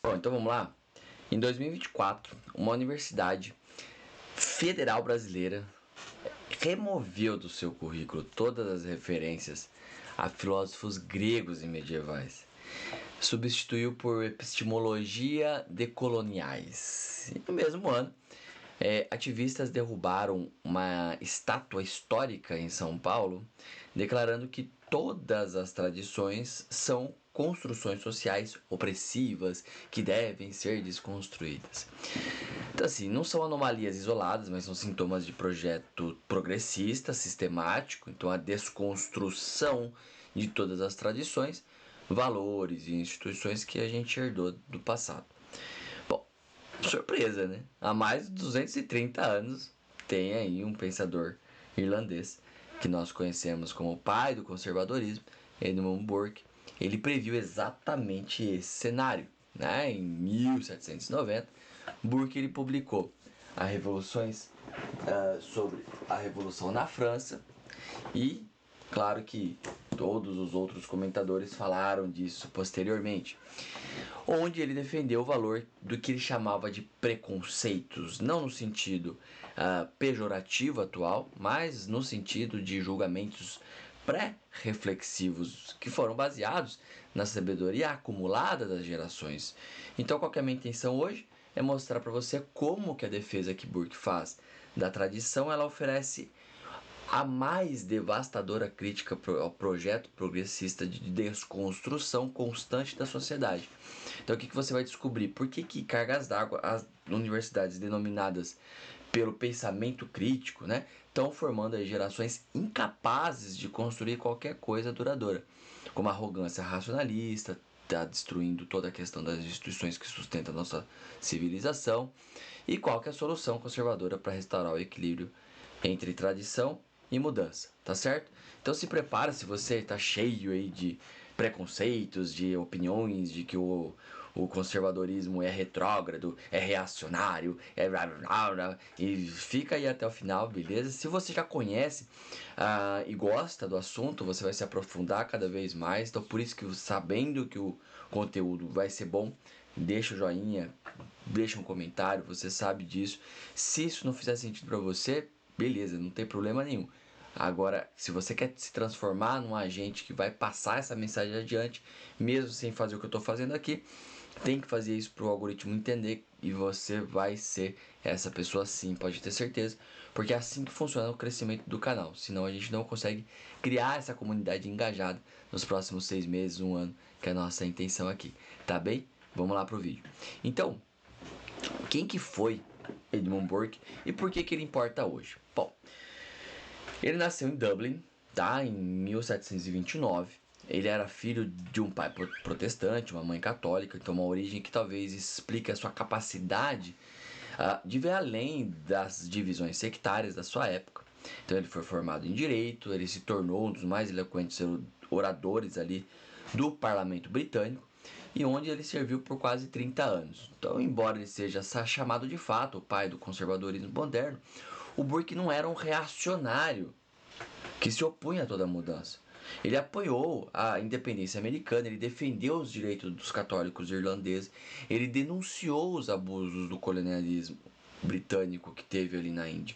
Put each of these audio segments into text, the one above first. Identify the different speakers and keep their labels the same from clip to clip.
Speaker 1: Bom, então vamos lá. Em 2024, uma universidade federal brasileira removeu do seu currículo todas as referências a filósofos gregos e medievais. Substituiu por epistemologia decoloniais. E no mesmo ano, ativistas derrubaram uma estátua histórica em São Paulo, declarando que todas as tradições são construções sociais opressivas que devem ser desconstruídas. Então, assim, não são anomalias isoladas, mas são sintomas de projeto progressista, sistemático. Então, a desconstrução de todas as tradições, valores e instituições que a gente herdou do passado. Bom, surpresa, né? Há mais de 230 anos tem aí um pensador irlandês que nós conhecemos como o pai do conservadorismo, Edmund Burke. Ele previu exatamente esse cenário, né? Em 1790, Burke ele publicou sobre a Revolução na França e, claro que todos os outros comentadores falaram disso posteriormente, onde ele defendeu o valor do que ele chamava de preconceitos, não no sentido pejorativo atual, mas no sentido de julgamentos pré-reflexivos que foram baseados na sabedoria acumulada das gerações. Então, qual que é a minha intenção hoje? É mostrar para você como que a defesa que Burke faz da tradição, ela oferece a mais devastadora crítica ao projeto progressista de desconstrução constante da sociedade. Então, o que você vai descobrir? Por que cargas d'água, as universidades denominadas pelo pensamento crítico, né, estão formando aí gerações incapazes de construir qualquer coisa duradoura, como a arrogância racionalista, está destruindo toda a questão das instituições que sustentam a nossa civilização, e qual que é a solução conservadora para restaurar o equilíbrio entre tradição e mudança, tá certo? Então se prepara, se você está cheio aí de preconceitos, de opiniões, de que o conservadorismo é retrógrado, é reacionário, e fica aí até o final, beleza? Se você já conhece e gosta do assunto, você vai se aprofundar cada vez mais, então por isso que sabendo que o conteúdo vai ser bom, deixa o joinha, deixa um comentário, você sabe disso. Se isso não fizer sentido para você, beleza, não tem problema nenhum. Agora, se você quer se transformar num agente que vai passar essa mensagem adiante, mesmo sem fazer o que eu estou fazendo aqui, tem que fazer isso para o algoritmo entender e você vai ser essa pessoa sim, pode ter certeza, porque é assim que funciona o crescimento do canal. Senão a gente não consegue criar essa comunidade engajada nos próximos 6 meses, 1 ano, que é a nossa intenção aqui, tá bem? Vamos lá pro vídeo. Então, quem que foi Edmund Burke e por que ele importa hoje? Bom, ele nasceu em Dublin, tá? Em 1729. Ele era filho de um pai protestante, uma mãe católica, então uma origem que talvez explique a sua capacidade de ver além das divisões sectárias da sua época. Então ele foi formado em Direito, ele se tornou um dos mais eloquentes oradores ali do parlamento britânico, e onde ele serviu por quase 30 anos. Então, embora ele seja chamado de fato o pai do conservadorismo moderno, o Burke não era um reacionário que se opunha a toda mudança. Ele apoiou a independência americana, ele defendeu os direitos dos católicos irlandeses, ele denunciou os abusos do colonialismo britânico que teve ali na Índia.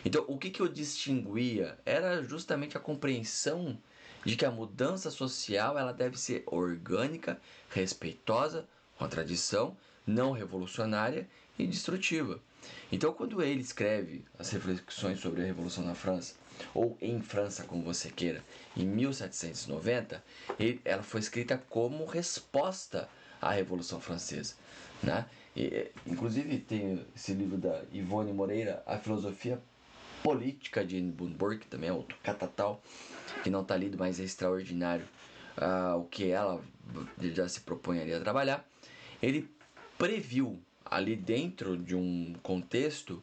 Speaker 1: Então, o que o distinguia era justamente a compreensão de que a mudança social ela deve ser orgânica, respeitosa com a tradição, não revolucionária e destrutiva. Então, quando ele escreve as reflexões sobre a Revolução na França, ou em França, como você queira, em 1790, ela foi escrita como resposta à Revolução Francesa, né? Inclusive tem esse livro da Ivone Moreira, A Filosofia Política de Edmund Burke, também é outro catatal, que não está lido, mas é extraordinário o que ela já se propõe ali a trabalhar. Ele previu ali dentro de um contexto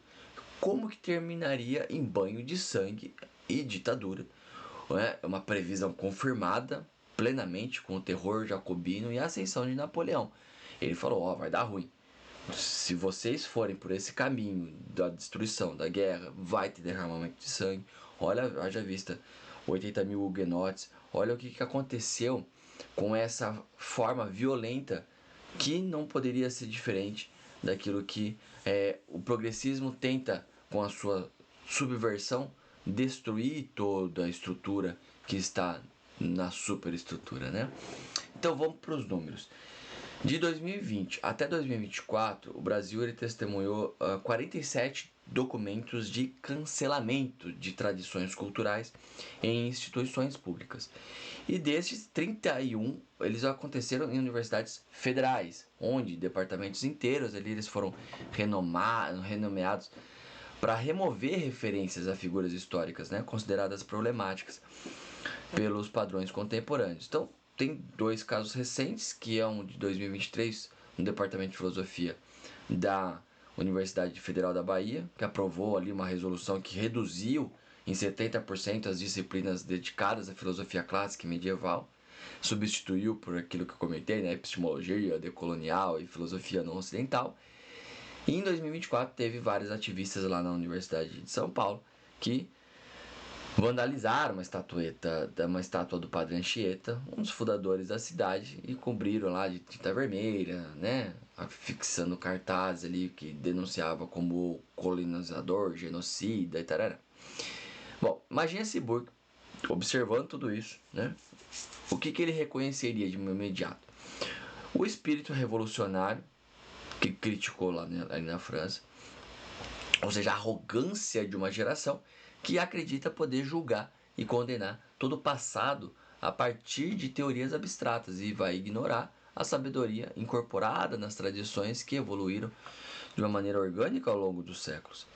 Speaker 1: como que terminaria em banho de sangue e ditadura. É uma previsão confirmada plenamente com o terror jacobino e a ascensão de Napoleão. Ele falou, vai dar ruim. Se vocês forem por esse caminho da destruição, da guerra, vai ter derramamento de sangue. Olha, haja vista 80 mil huguenotes. Olha o que aconteceu com essa forma violenta que não poderia ser diferente daquilo que o progressismo tenta, com a sua subversão, destruir toda a estrutura que está na superestrutura, né? Então vamos para os números. De 2020 até 2024, o Brasil ele testemunhou 47 documentos de cancelamento de tradições culturais em instituições públicas. E destes, 31 eles aconteceram em universidades federais, onde departamentos inteiros eles foram renomeados para remover referências a figuras históricas, né, consideradas problemáticas pelos padrões contemporâneos. Então, tem dois casos recentes, que é um de 2023, no Departamento de Filosofia da Universidade Federal da Bahia, que aprovou ali uma resolução que reduziu em 70% as disciplinas dedicadas à filosofia clássica e medieval, substituiu por aquilo que eu comentei, né, epistemologia decolonial e filosofia não ocidental. E em 2024 teve vários ativistas lá na Universidade de São Paulo que vandalizaram uma estátua do Padre Anchieta, um dos fundadores da cidade, e cobriram lá de tinta vermelha, né, fixando cartazes ali que denunciava como colonizador, genocida e tal. Bom, imagine esse Burke observando tudo isso, né? O que ele reconheceria de imediato? O espírito revolucionário que criticou lá ali na França, ou seja, a arrogância de uma geração que acredita poder julgar e condenar todo o passado a partir de teorias abstratas e vai ignorar a sabedoria incorporada nas tradições que evoluíram de uma maneira orgânica ao longo dos séculos.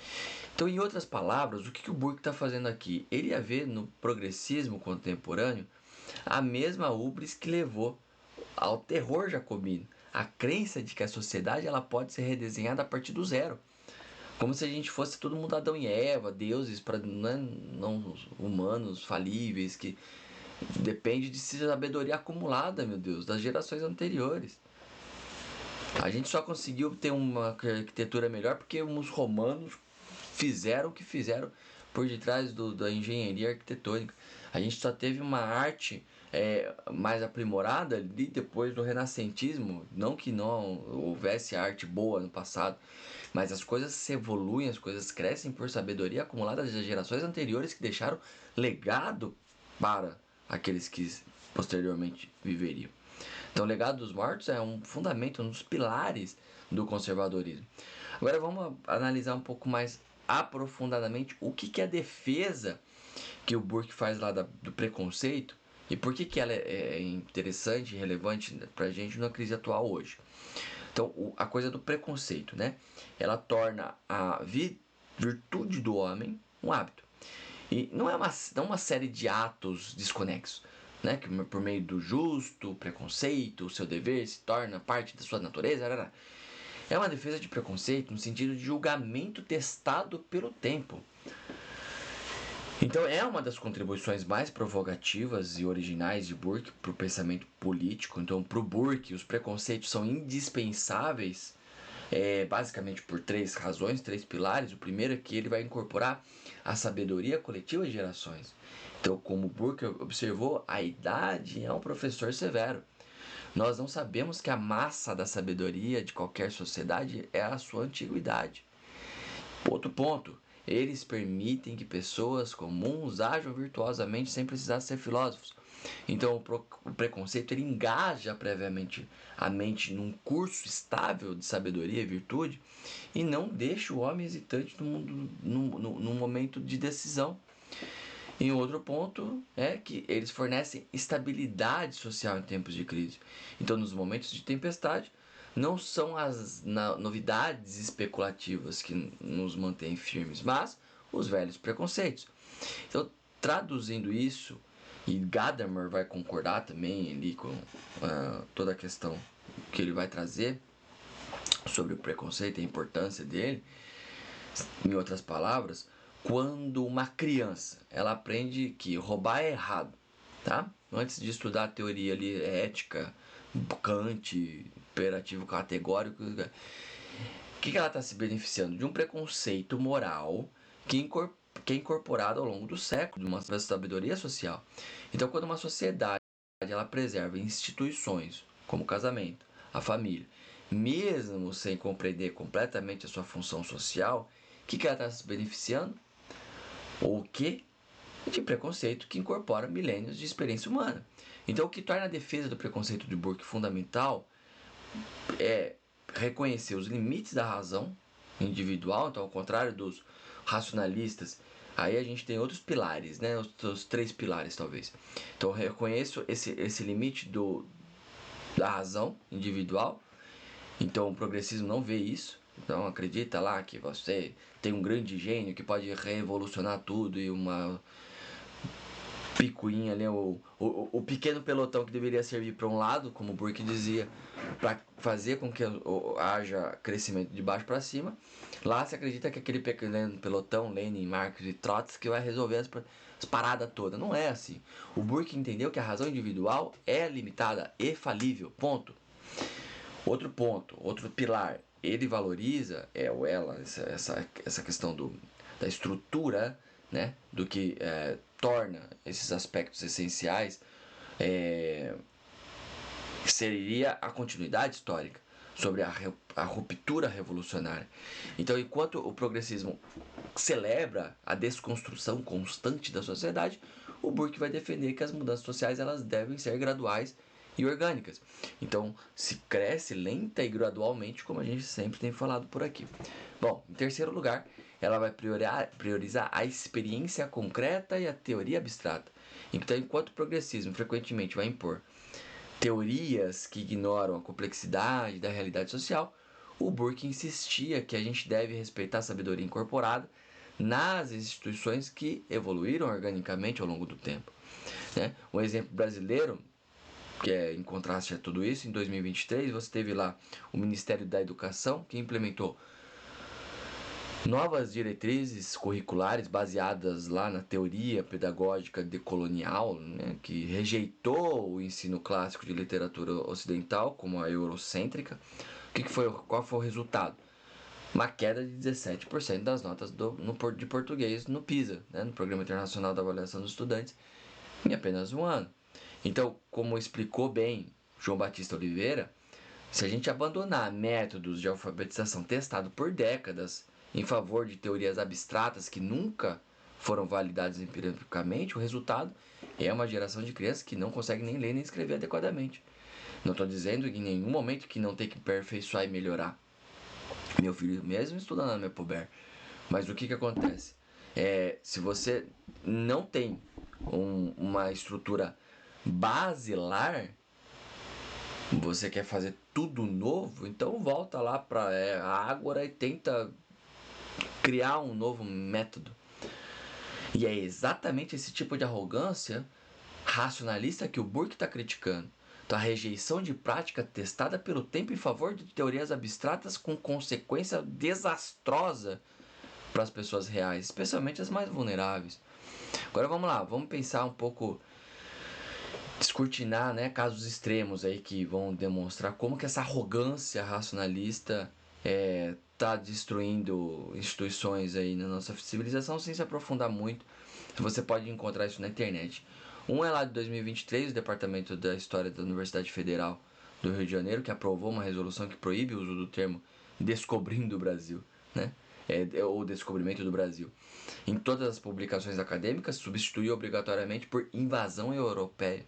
Speaker 1: Então, em outras palavras, o que o Burke está fazendo aqui? Ele ia ver no progressismo contemporâneo a mesma ubris que levou ao terror jacobino, a crença de que a sociedade ela pode ser redesenhada a partir do zero. Como se a gente fosse todo mundo Adão e Eva, deuses para não humanos falíveis, que depende de sabedoria acumulada, meu Deus, das gerações anteriores. A gente só conseguiu ter uma arquitetura melhor porque os romanos fizeram o que fizeram por detrás da engenharia arquitetônica. A gente só teve uma arte mais aprimorada ali depois do renascentismo. Não que não houvesse arte boa no passado, mas as coisas se evoluem, as coisas crescem por sabedoria acumulada das gerações anteriores que deixaram legado para aqueles que posteriormente viveriam. Então, o legado dos mortos é um fundamento, um dos pilares do conservadorismo. Agora vamos analisar um pouco mais aprofundadamente o que é a defesa que o Burke faz lá do preconceito e por que ela é interessante e relevante para a gente na crise atual hoje. Então, a coisa do preconceito, né? Ela torna a virtude do homem um hábito. E não é uma série de atos desconexos, né? Que por meio do justo, preconceito, o seu dever se torna parte da sua natureza. É uma defesa de preconceito no sentido de julgamento testado pelo tempo. Então é uma das contribuições mais provocativas e originais de Burke para o pensamento político. Então, para o Burke, os preconceitos são indispensáveis, basicamente por três razões, três pilares. O primeiro é que ele vai incorporar a sabedoria coletiva de gerações. Então, como Burke observou, a idade é um professor severo. Nós não sabemos que a massa da sabedoria de qualquer sociedade é a sua antiguidade. Outro ponto, eles permitem que pessoas comuns ajam virtuosamente sem precisar ser filósofos. Então o preconceito ele engaja previamente a mente num curso estável de sabedoria e virtude e não deixa o homem hesitante num momento de decisão. E outro ponto é que eles fornecem estabilidade social em tempos de crise. Então, nos momentos de tempestade, não são as novidades especulativas que nos mantêm firmes, mas os velhos preconceitos. Então, traduzindo isso, e Gadamer vai concordar também ali com toda a questão que ele vai trazer sobre o preconceito e a importância dele, em outras palavras, quando uma criança ela aprende que roubar é errado, tá? Antes de estudar a teoria ali ética, Kant, imperativo categórico, o que ela está se beneficiando? De um preconceito moral que é incorporado ao longo do século, de uma sabedoria social. Então, quando uma sociedade ela preserva instituições como casamento, a família. Mesmo sem compreender completamente a sua função social, o que ela está se beneficiando? Ou o que? De preconceito que incorpora milênios de experiência humana. Então, o que torna a defesa do preconceito de Burke fundamental é reconhecer os limites da razão individual. Então, ao contrário dos racionalistas, aí a gente tem outros pilares, né? Os 3 pilares, talvez. Então, eu reconheço esse limite da razão individual. Então, o progressismo não vê isso. Então, acredita lá que você tem um grande gênio que pode revolucionar tudo e uma picuinha ali, o pequeno pelotão que deveria servir para um lado, como o Burke dizia, para fazer com que haja crescimento de baixo para cima. Lá se acredita que aquele pequeno pelotão, Lenin, Marx e Trotsky, vai resolver as paradas todas. Não é assim. O Burke entendeu que a razão individual é limitada e falível. Ponto. Outro ponto, outro pilar, ele valoriza, essa questão da estrutura, né, do que torna esses aspectos essenciais, seria a continuidade histórica, sobre a ruptura revolucionária. Então, enquanto o progressismo celebra a desconstrução constante da sociedade, o Burke vai defender que as mudanças sociais elas devem ser graduais e orgânicas. Então, se cresce lenta e gradualmente, como a gente sempre tem falado por aqui. Bom, em terceiro lugar, ela vai priorizar a experiência concreta e a teoria abstrata. Então, enquanto o progressismo frequentemente vai impor teorias que ignoram a complexidade da realidade social, o Burke insistia que a gente deve respeitar a sabedoria incorporada nas instituições que evoluíram organicamente ao longo do tempo. Né? Um exemplo brasileiro, que é em contraste a tudo isso, em 2023 você teve lá o Ministério da Educação, que implementou novas diretrizes curriculares baseadas lá na teoria pedagógica decolonial, né, que rejeitou o ensino clássico de literatura ocidental como a eurocêntrica. Qual foi o resultado? Uma queda de 17% das notas de português no PISA, né, no Programa Internacional da Avaliação dos Estudantes, em apenas um ano. Então, como explicou bem João Batista Oliveira, se a gente abandonar métodos de alfabetização testados por décadas em favor de teorias abstratas que nunca foram validadas empiricamente, o resultado é uma geração de crianças que não consegue nem ler nem escrever adequadamente. Não estou dizendo em nenhum momento que não tem que aperfeiçoar e melhorar. Meu filho mesmo estudando na minha puber. Mas o que acontece? Se você não tem uma estrutura basilar, você quer fazer tudo novo, então volta lá para a Ágora e tenta criar um novo método. E é exatamente esse tipo de arrogância racionalista que o Burke está criticando. Então, a rejeição de prática testada pelo tempo em favor de teorias abstratas com consequência desastrosa para as pessoas reais, especialmente as mais vulneráveis. Agora vamos lá, vamos pensar um pouco, descortinar, né, casos extremos aí que vão demonstrar como que essa arrogância racionalista está destruindo instituições aí na nossa civilização sem se aprofundar muito. Você pode encontrar isso na internet. Um é lá de 2023, o Departamento da História da Universidade Federal do Rio de Janeiro, que aprovou uma resolução que proíbe o uso do termo descobrindo o Brasil, né? Ou descobrimento do Brasil. Em todas as publicações acadêmicas, substitui obrigatoriamente por invasão europeia.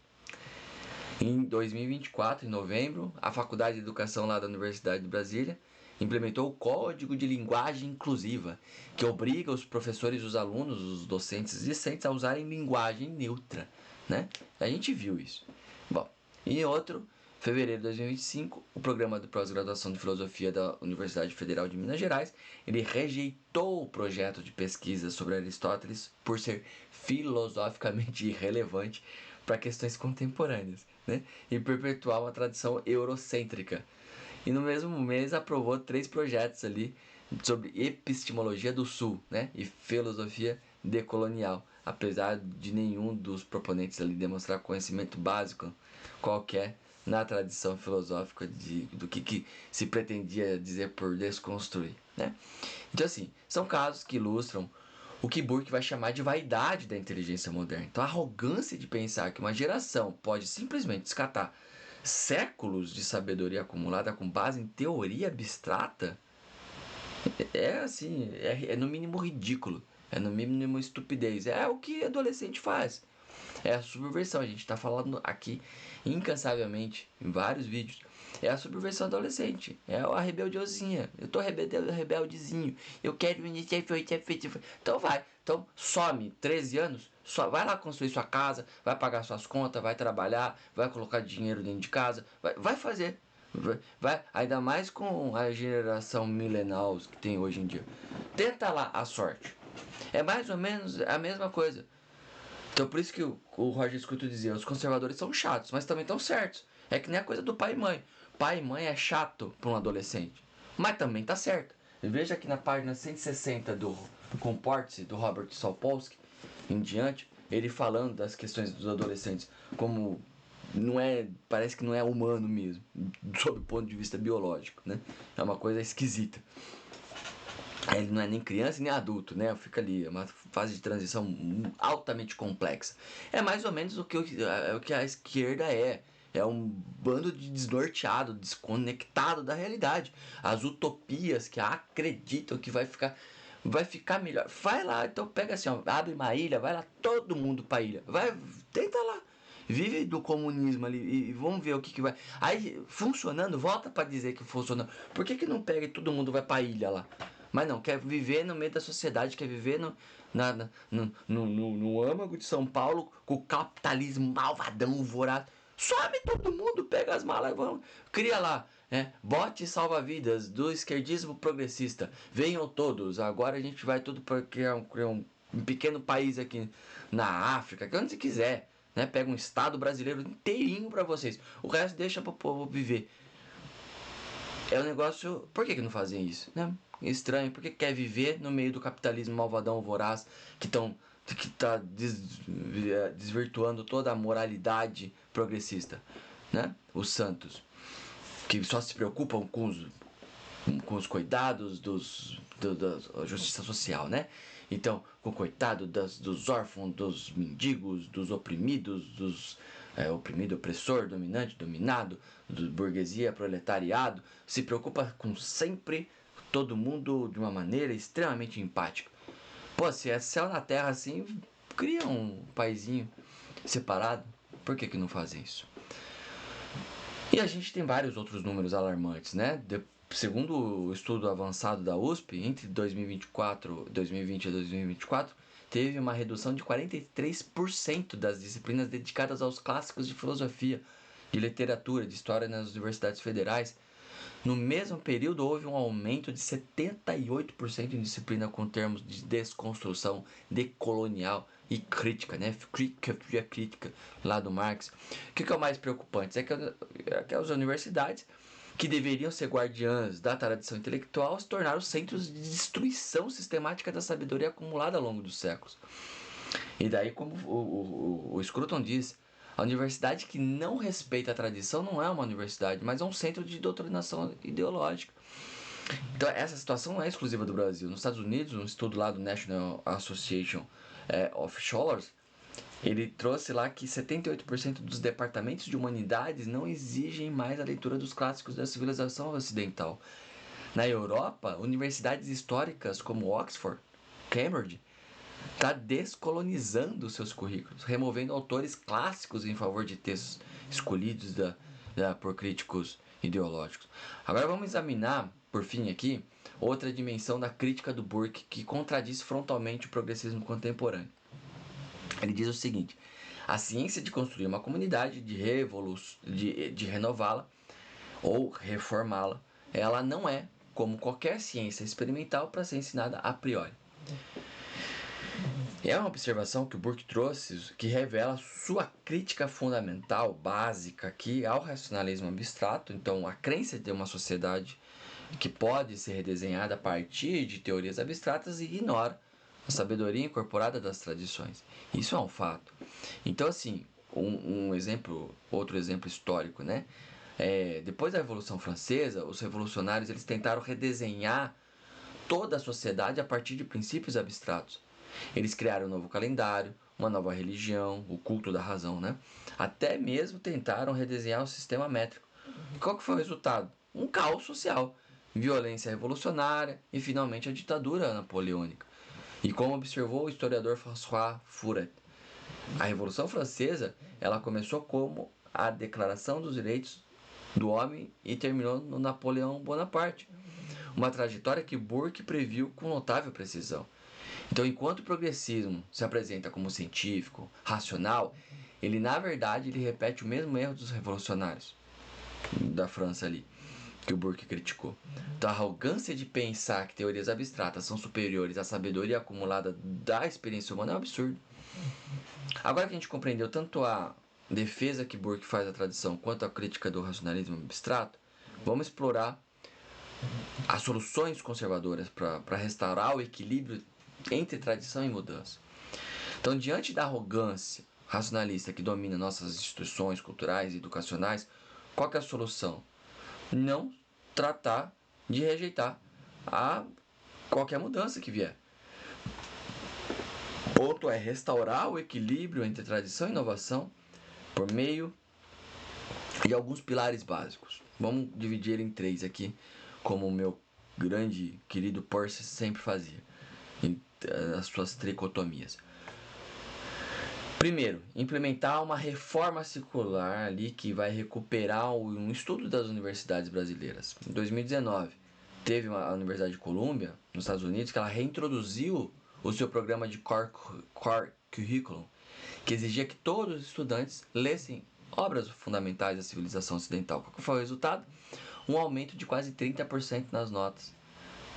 Speaker 1: Em 2024, em novembro, a Faculdade de Educação lá da Universidade de Brasília implementou o Código de Linguagem Inclusiva, que obriga os professores, os alunos, os docentes e discentes a usarem linguagem neutra, né? A gente viu isso. Bom, e outro, fevereiro de 2025, o programa de pós-graduação de filosofia da Universidade Federal de Minas Gerais, ele rejeitou o projeto de pesquisa sobre Aristóteles por ser filosoficamente irrelevante para questões contemporâneas, né? E perpetuar uma tradição eurocêntrica. E no mesmo mês aprovou 3 projetos ali sobre epistemologia do Sul, né? E filosofia decolonial, apesar de nenhum dos proponentes ali demonstrar conhecimento básico qualquer na tradição filosófica do que se pretendia dizer por desconstruir, né? Então assim, são casos que ilustram o que Burke vai chamar de vaidade da inteligência moderna. Então a arrogância de pensar que uma geração pode simplesmente descartar séculos de sabedoria acumulada com base em teoria abstrata, é assim, é no mínimo ridículo, é no mínimo estupidez. É o que adolescente faz. É a subversão, a gente está falando aqui incansavelmente, em vários vídeos. É a subversão adolescente, é a rebeldezinha. Eu tô rebeldezinho, eu quero iniciar. Então vai, então some 13 anos, só vai lá construir sua casa, vai pagar suas contas, vai trabalhar, vai colocar dinheiro dentro de casa, vai fazer. Vai, ainda mais com a geração millennial que tem hoje em dia. Tenta lá a sorte. É mais ou menos a mesma coisa. Então por isso que o Roger Scruton dizia, os conservadores são chatos, mas também estão certos. É que nem a coisa do pai e mãe. Pai e mãe é chato para um adolescente, mas também tá certo. Veja aqui na página 160 do Comporte-se, do Robert Sapolsky, em diante, ele falando das questões dos adolescentes, como não é, parece que não é humano mesmo, sob o ponto de vista biológico, né? É uma coisa esquisita. Ele não é nem criança nem adulto, né? Fica ali, é uma fase de transição altamente complexa. É mais ou menos o que a esquerda é. É um bando de desnorteado, desconectado da realidade. As utopias que acreditam que vai ficar melhor. Vai lá, então pega assim, ó, abre uma ilha, vai lá todo mundo pra ilha. Vai, tenta lá. Vive do comunismo ali e vamos ver o que vai. Aí, funcionando, volta pra dizer que funcionou. Por que não pega e todo mundo vai pra ilha lá? Mas não, quer viver no meio da sociedade, quer viver no âmago de São Paulo, com o capitalismo malvadão, voraz. Some todo mundo, pega as malas e vamos. Cria lá, né? Bote salva-vidas do esquerdismo progressista. Venham todos, agora a gente vai tudo para criar um pequeno país aqui na África, que onde você quiser. Né? Pega um estado brasileiro inteirinho para vocês. O resto deixa para o povo viver. É um negócio. Por que não fazem isso? Né? Estranho. Por que quer viver no meio do capitalismo malvadão voraz que está desvirtuando toda a moralidade progressista? Né? Os santos. Que só se preocupam com os coitados da justiça social, né? Então, com o coitado dos órfãos, dos mendigos, dos oprimidos, dos oprimido, opressor, dominante, dominado, do burguesia, proletariado, se preocupa com sempre todo mundo de uma maneira extremamente empática. Pô, se é céu na terra assim, cria um paizinho separado. Por que não fazem isso? E a gente tem vários outros números alarmantes, né? Segundo o estudo avançado da USP, entre 2020 e 2024, teve uma redução de 43% das disciplinas dedicadas aos clássicos de filosofia, de literatura, de história nas universidades federais. No mesmo período, houve um aumento de 78% em disciplina com termos de desconstrução decolonial e crítica, né? Crítica lá do Marx. O que é o mais preocupante? É que as universidades, que deveriam ser guardiãs da tradição intelectual, se tornaram centros de destruição sistemática da sabedoria acumulada ao longo dos séculos. E daí, como o Scruton diz, a universidade que não respeita a tradição não é uma universidade, mas é um centro de doutrinação ideológica. Então, essa situação não é exclusiva do Brasil. Nos Estados Unidos, um estudo lá do National Association of Scholars, ele trouxe lá que 78% dos departamentos de humanidades não exigem mais a leitura dos clássicos da civilização ocidental. Na Europa, universidades históricas como Oxford, Cambridge, está descolonizando seus currículos, removendo autores clássicos em favor de textos escolhidos por críticos ideológicos. Agora vamos examinar, por fim aqui, outra dimensão da crítica do Burke que contradiz frontalmente o progressismo contemporâneo. Ele diz o seguinte: a ciência de construir uma comunidade, de renová-la ou reformá-la, ela não é como qualquer ciência experimental para ser ensinada a priori. É uma observação que o Burke trouxe que revela sua crítica fundamental, básica aqui ao racionalismo abstrato. Então, a crença de uma sociedade que pode ser redesenhada a partir de teorias abstratas e ignora a sabedoria incorporada das tradições. Isso é um fato. Então, assim, outro exemplo histórico, né? Depois da Revolução Francesa, os revolucionários eles tentaram redesenhar toda a sociedade a partir de princípios abstratos. Eles criaram um novo calendário, uma nova religião, o culto da razão, né? Até mesmo tentaram redesenhar o sistema métrico. E qual que foi o resultado? Um caos social, violência revolucionária e finalmente a ditadura napoleônica. E como observou o historiador François Furet, a Revolução Francesa ela começou como a Declaração dos Direitos do Homem e terminou no Napoleão Bonaparte. Uma trajetória que Burke previu com notável precisão. Então, enquanto o progressismo se apresenta como científico, racional, ele na verdade ele repete o mesmo erro dos revolucionários da França ali, que o Burke criticou. Então, a arrogância de pensar que teorias abstratas são superiores à sabedoria acumulada da experiência humana é um absurdo. Agora que a gente compreendeu tanto a defesa que Burke faz da tradição quanto a crítica do racionalismo abstrato, vamos explorar as soluções conservadoras para restaurar o equilíbrio entre tradição e mudança. Então, diante da arrogância racionalista que domina nossas instituições culturais e educacionais, qual que é a solução? Não tratar de rejeitar a qualquer mudança que vier. Ponto é restaurar o equilíbrio entre tradição e inovação por meio de alguns pilares básicos. Vamos dividir em 3 aqui, como o meu grande querido Peirce sempre fazia, as suas tricotomias. Primeiro, implementar uma reforma circular ali que vai recuperar um estudo das universidades brasileiras. Em 2019, teve a Universidade de Columbia, nos Estados Unidos, que ela reintroduziu o seu programa de Core Curriculum, que exigia que todos os estudantes lessem obras fundamentais da civilização ocidental. Qual foi o resultado? Um aumento de quase 30% nas notas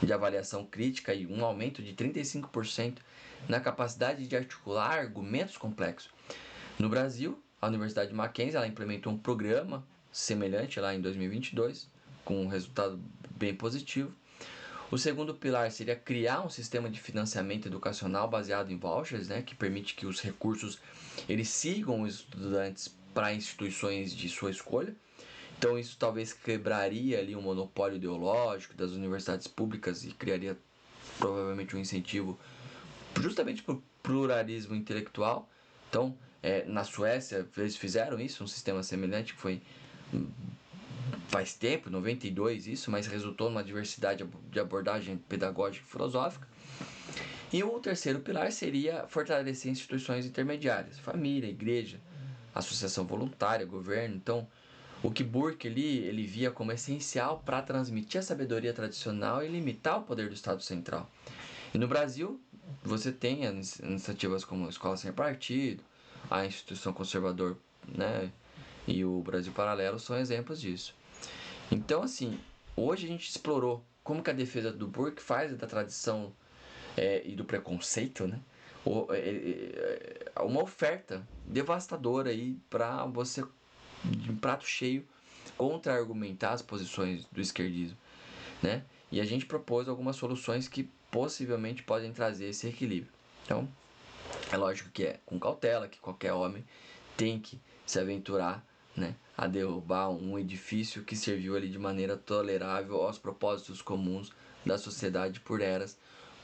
Speaker 1: de avaliação crítica e um aumento de 35% na capacidade de articular argumentos complexos. No Brasil, a Universidade de Mackenzie ela implementou um programa semelhante lá em 2022, com um resultado bem positivo. O segundo pilar seria criar um sistema de financiamento educacional baseado em vouchers, né, que permite que os recursos eles sigam os estudantes para instituições de sua escolha. Então isso talvez quebraria ali um monopólio ideológico das universidades públicas e criaria provavelmente um incentivo justamente para o pluralismo intelectual. Então, na Suécia, eles fizeram isso, um sistema semelhante que foi faz tempo, 92 isso, mas resultou numa diversidade de abordagem pedagógica e filosófica. E o terceiro pilar seria fortalecer instituições intermediárias, família, igreja, associação voluntária, governo. Então, o que Burke ele via como essencial para transmitir a sabedoria tradicional e limitar o poder do Estado central. E no Brasil, você tem iniciativas como a Escola Sem Partido, a Instituição Conservador, né, e o Brasil Paralelo são exemplos disso. Então, assim, hoje a gente explorou como que a defesa do Burke faz da tradição e do preconceito, né, uma oferta devastadora aí para você, de um prato cheio, contra-argumentar as posições do esquerdismo, né? E a gente propôs algumas soluções que possivelmente podem trazer esse equilíbrio. Então, é lógico que é com cautela, que qualquer homem tem que se aventurar, né, a derrubar um edifício que serviu ali de maneira tolerável aos propósitos comuns da sociedade por eras,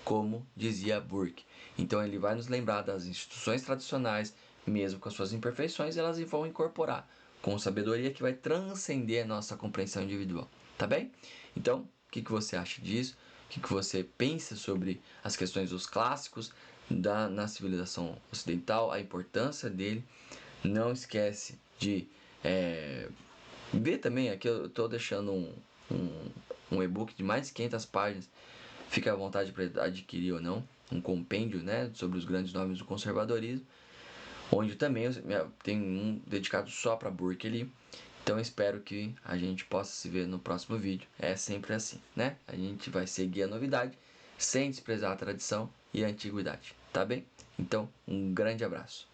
Speaker 1: como dizia Burke. Então ele vai nos lembrar das instituições tradicionais, mesmo com as suas imperfeições, elas vão incorporar com sabedoria que vai transcender a nossa compreensão individual, tá bem? Então, o que você acha disso? O que você pensa sobre as questões dos clássicos na civilização ocidental, a importância dele? Não esquece de ver também, aqui eu estou deixando um e-book de mais de 500 páginas, fica à vontade para adquirir ou não, um compêndio, né, sobre os grandes nomes do conservadorismo, onde também tem um dedicado só para Burke ali. Então eu espero que a gente possa se ver no próximo vídeo. É sempre assim, né? A gente vai seguir a novidade sem desprezar a tradição e a antiguidade, tá bem? Então, um grande abraço.